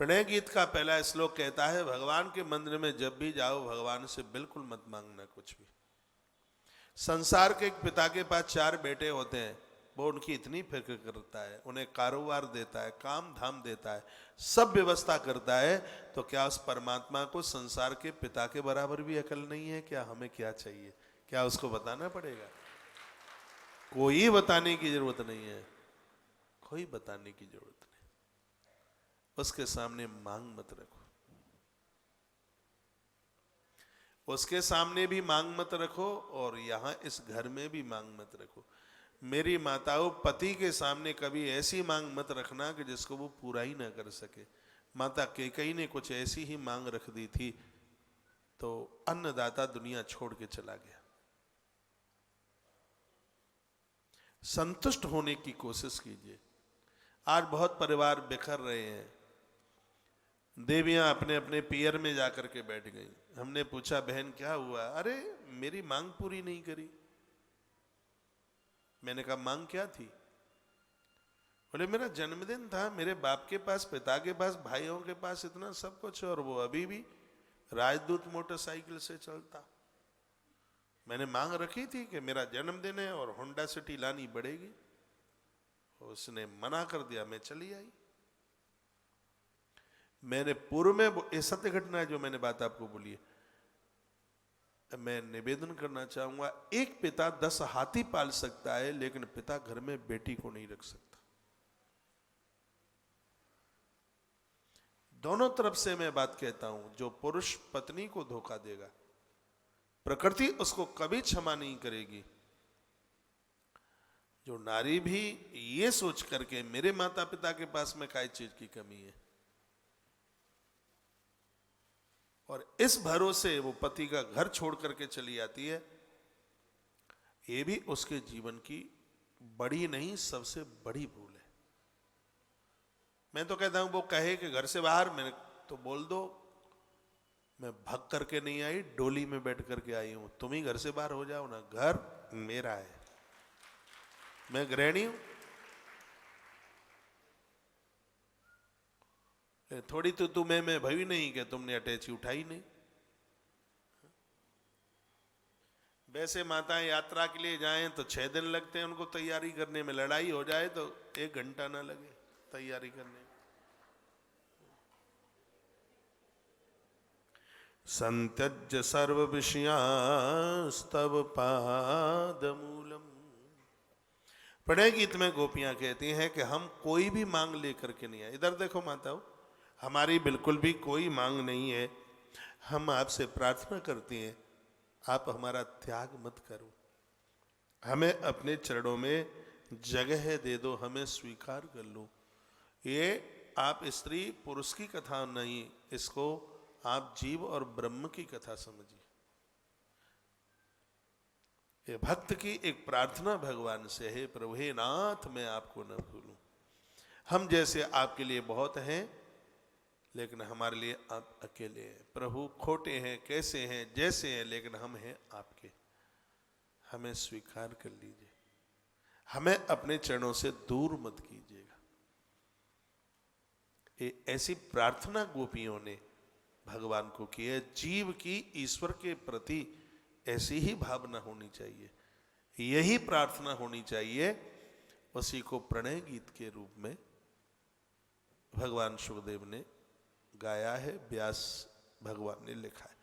प्रणय गीत का पहला श्लोक कहता है, भगवान के मंदिर में जब भी जाओ भगवान से बिल्कुल मत मांगना कुछ भी। संसार के एक पिता के पास 4 बेटे होते हैं, वो उनकी इतनी फिक्र करता है, उन्हें कारोबार देता है, काम धाम देता है, सब व्यवस्था करता है, तो क्या उस परमात्मा को संसार के पिता के बराबर भी अकल नहीं है? क्या हमें क्या चाहिए, क्या उसको बताना पड़ेगा? कोई बताने की जरूरत नहीं है, कोई बताने की जरूरत नहीं। उसके सामने मांग मत रखो, उसके सामने भी मांग मत रखो, और यहां इस घर में भी मांग मत रखो। मेरी माताओं, पति के सामने कभी ऐसी मांग मत रखना कि जिसको वो पूरा ही ना कर सके। माता कैकेयी ने कुछ ऐसी ही मांग रख दी थी, तो अन्नदाता दुनिया छोड़ के चला गया। संतुष्ट होने की कोशिश कीजिए। आज बहुत परिवार बिखर रहे हैं, देवियां अपने अपने पियर में जाकर के बैठ गई। हमने पूछा, बहन क्या हुआ? अरे मेरी मांग पूरी नहीं करी। मैंने कहा, मांग क्या थी? बोले, मेरा जन्मदिन था, मेरे बाप के पास, पिता के पास, भाइयों के पास इतना सब कुछ, और वो अभी भी राजदूत मोटरसाइकिल से चलता। मैंने मांग रखी थी कि मेरा जन्मदिन है और होंडा सिटी लानी पड़ेगी। उसने मना कर दिया, मैं चली आई। मैंने पूर्व में, ये सत्य घटना है जो मैंने बात आपको बोली है, मैं निवेदन करना चाहूंगा, एक पिता 10 हाथी पाल सकता है, लेकिन पिता घर में बेटी को नहीं रख सकता। दोनों तरफ से मैं बात कहता हूं, जो पुरुष पत्नी को धोखा देगा, प्रकृति उसको कभी क्षमा नहीं करेगी। जो नारी भी ये सोच करके मेरे माता पिता के पास में काय चीज की कमी है, और इस भरोसे वो पति का घर छोड़ करके चली आती है, ये भी उसके जीवन की बड़ी नहीं सबसे बड़ी भूल है। मैं तो कहता हूं, वो कहे कि घर से बाहर, मैंने तो बोल दो, मैं भाग करके नहीं आई, डोली में बैठ करके आई हूं। तुम ही घर से बाहर हो जाओ ना, घर मेरा है, मैं गृहिणी हूं। थोड़ी तो तुम्हें भई नहीं कि तुमने अटैची उठाई नहीं। वैसे माताएं यात्रा के लिए जाएं तो 6 दिन लगते हैं उनको तैयारी करने में, लड़ाई हो जाए तो 1 घंटा ना लगे तैयारी करने में। संत्यज्य सर्व विषयास्तव पादमूलम। प्रणय गीत में गोपियां कहती हैं कि हम कोई भी मांग लेकर के नहीं आए। इधर देखो माताओं, हमारी बिल्कुल भी कोई मांग नहीं है। हम आपसे प्रार्थना करती हैं, आप हमारा त्याग मत करो, हमें अपने चरणों में जगह दे दो, हमें स्वीकार कर लो। ये आप स्त्री पुरुष की कथा नहीं, इसको आप जीव और ब्रह्म की कथा समझिए। ये भक्त की एक प्रार्थना भगवान से है, प्रभु हे नाथ मैं आपको न भूलूं। हम जैसे आपके लिए बहुत हैं, लेकिन हमारे लिए आप अकेले हैं। प्रभु खोटे हैं, कैसे हैं, जैसे हैं, लेकिन हम हैं आपके, हमें स्वीकार कर लीजिए, हमें अपने चरणों से दूर मत कीजिएगा। ये ऐसी प्रार्थना गोपियों ने भगवान को की है। जीव की ईश्वर के प्रति ऐसी ही भावना होनी चाहिए, यही प्रार्थना होनी चाहिए। उसी को प्रणय गीत के रूप में भगवान शुकदेव ने गाया है, व्यास भगवान ने लिखा है।